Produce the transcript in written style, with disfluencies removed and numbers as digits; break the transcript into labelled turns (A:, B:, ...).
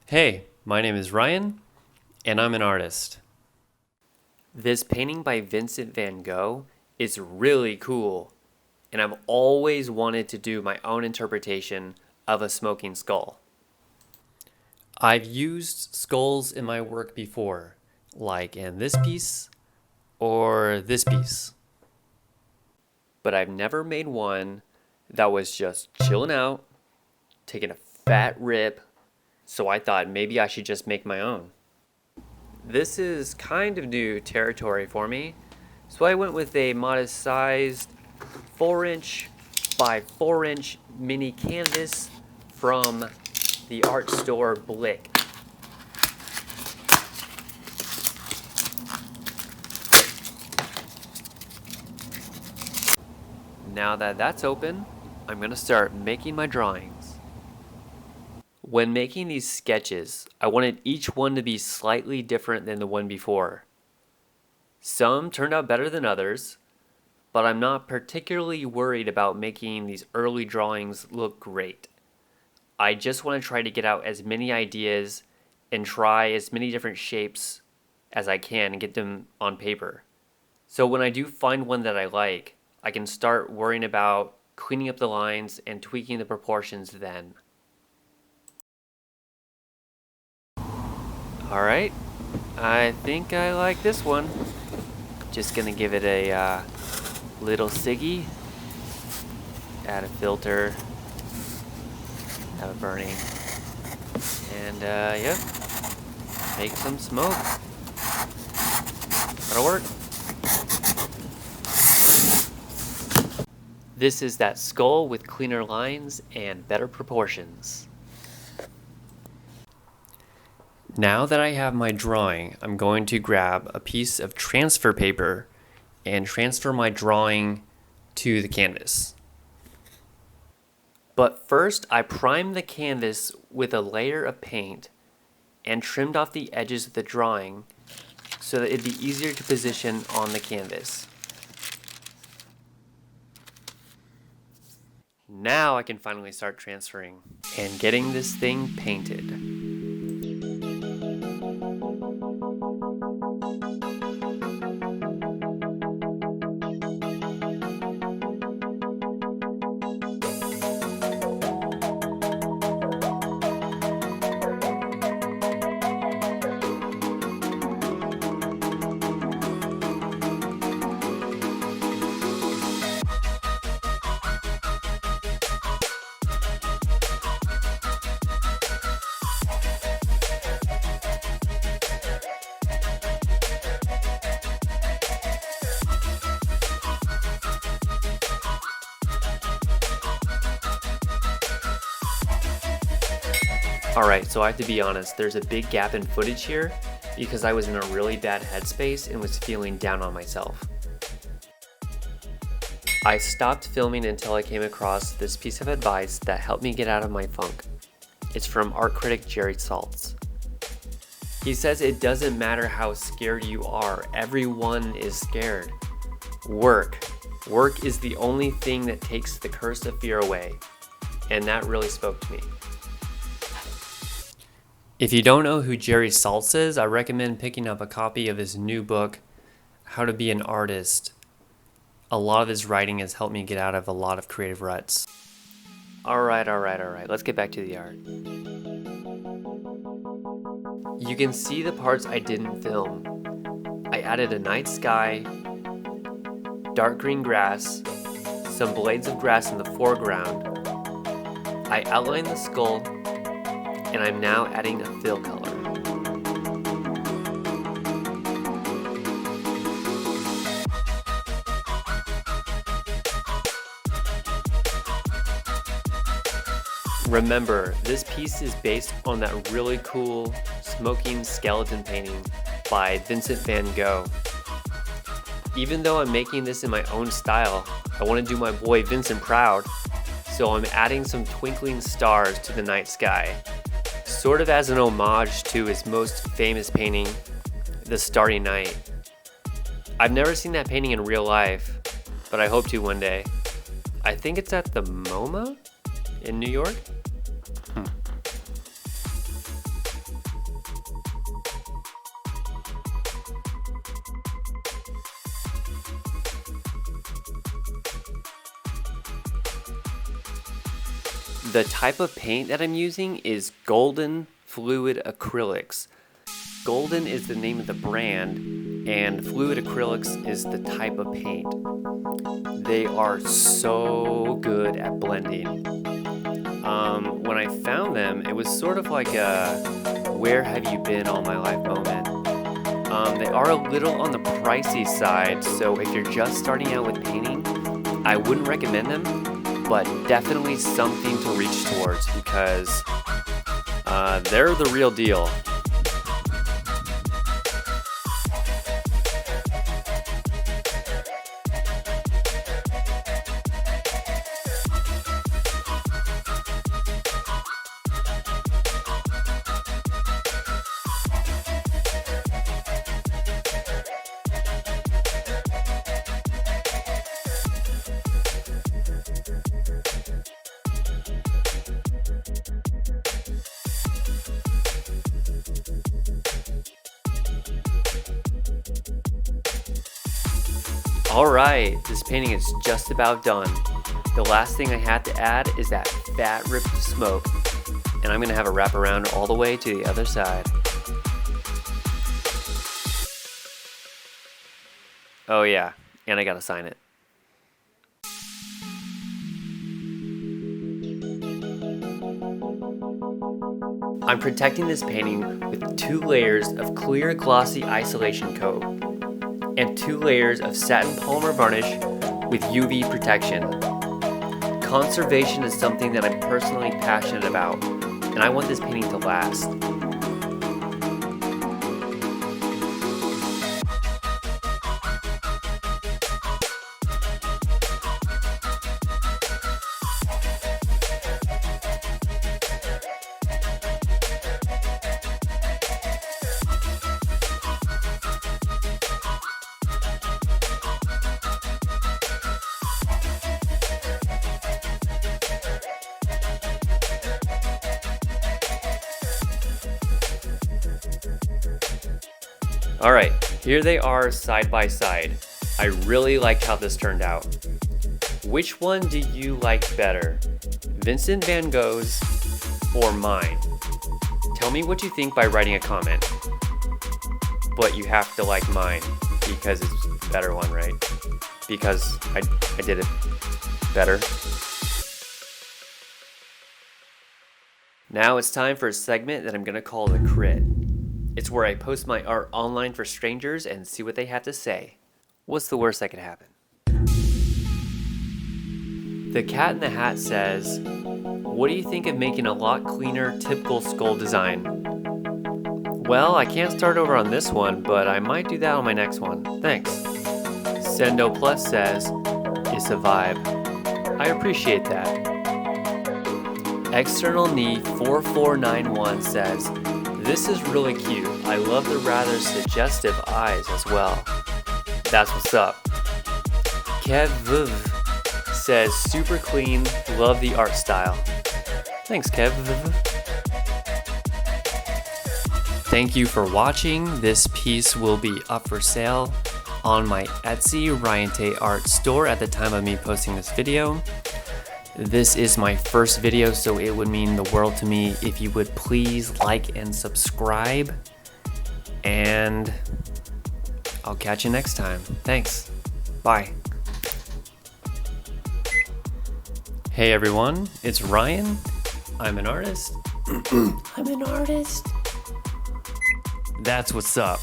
A: Hey, my name is Ryan, and I'm an artist. This painting by Vincent Van Gogh is really cool, and I've always wanted to do my own interpretation of a smoking skull. I've used skulls in my work before, like in this piece or this piece. But I've never made one that was just chilling out, taking a fat rip, so I thought maybe I should just make my own. This is kind of new territory for me, so I went with a modest-sized 4-inch by 4-inch mini canvas from the art store Blick. Now that that's open, I'm going to start making my drawings. When making these sketches, I wanted each one to be slightly different than the one before. Some turned out better than others, but I'm not particularly worried about making these early drawings look great. I just want to try to get out as many ideas and try as many different shapes as I can and get them on paper. So when I do find one that I like, I can start worrying about cleaning up the lines and tweaking the proportions then. Alright, I think I like this one. Just gonna give it a little siggy. Add a filter. Have it burning. And yep, make some smoke. That'll work. This is that skull with cleaner lines and better proportions. Now that I have my drawing, I'm going to grab a piece of transfer paper and transfer my drawing to the canvas. But first, I primed the canvas with a layer of paint and trimmed off the edges of the drawing so that it'd be easier to position on the canvas. Now I can finally start transferring and getting this thing painted. Alright, so I have to be honest, there's a big gap in footage here because I was in a really bad headspace and was feeling down on myself. I stopped filming until I came across this piece of advice that helped me get out of my funk. It's from art critic Jerry Saltz. He says it doesn't matter how scared you are, everyone is scared. Work is the only thing that takes the curse of fear away, and that really spoke to me. If you don't know who Jerry Saltz is, I recommend picking up a copy of his new book, How to Be an Artist. A lot of his writing has helped me get out of a lot of creative ruts. Alright, let's get back to the art. You can see the parts I didn't film. I added a night sky, dark green grass, some blades of grass in the foreground. I outlined the skull, and I'm now adding a fill color. Remember, this piece is based on that really cool smoking skeleton painting by Vincent Van Gogh. Even though I'm making this in my own style, I want to do my boy Vincent proud, so I'm adding some twinkling stars to the night sky, sort of as an homage to his most famous painting, The Starry Night. I've never seen that painting in real life, but I hope to one day. I think it's at the MoMA in New York. The type of paint that I'm using is Golden Fluid Acrylics. Golden is the name of the brand, and Fluid Acrylics is the type of paint. They are so good at blending. When I found them, it was sort of like a where have you been all my life moment. They are a little on the pricey side, so if you're just starting out with painting, I wouldn't recommend them, but definitely something to reach towards because they're the real deal. Alright, this painting is just about done. The last thing I have to add is that fat rip of smoke, and I'm going to have a wrap around all the way to the other side. Oh yeah, and I gotta sign it. I'm protecting this painting with 2 layers of clear glossy isolation coat and 2 layers of satin polymer varnish with UV protection. Conservation is something that I'm personally passionate about, and I want this painting to last. Alright, here they are side by side. I really liked how this turned out. Which one do you like better? Vincent Van Gogh's or mine? Tell me what you think by writing a comment. But you have to like mine because it's a better one, right? Because I did it better. Now it's time for a segment that I'm going to call the crit. It's where I post my art online for strangers and see what they have to say. What's the worst that could happen? The Cat in the Hat says, "What do you think of making a lot cleaner typical skull design?" Well, I can't start over on this one, but I might do that on my next one. Thanks. Sendo Plus says, "It's a vibe." I appreciate that. External Knee 4491 says, "This is really cute. I love the rather suggestive eyes as well." That's what's up. Kev says, "Super clean. Love the art style." Thanks, Kev. Thank you for watching. This piece will be up for sale on my Etsy Ryan Tate Art store at the time of me posting this video. This is my first video, so it would mean the world to me if you would please like and subscribe. And I'll catch you next time. Thanks. Bye. Hey everyone, it's Ryan. I'm an artist. I'm an artist. That's what's up.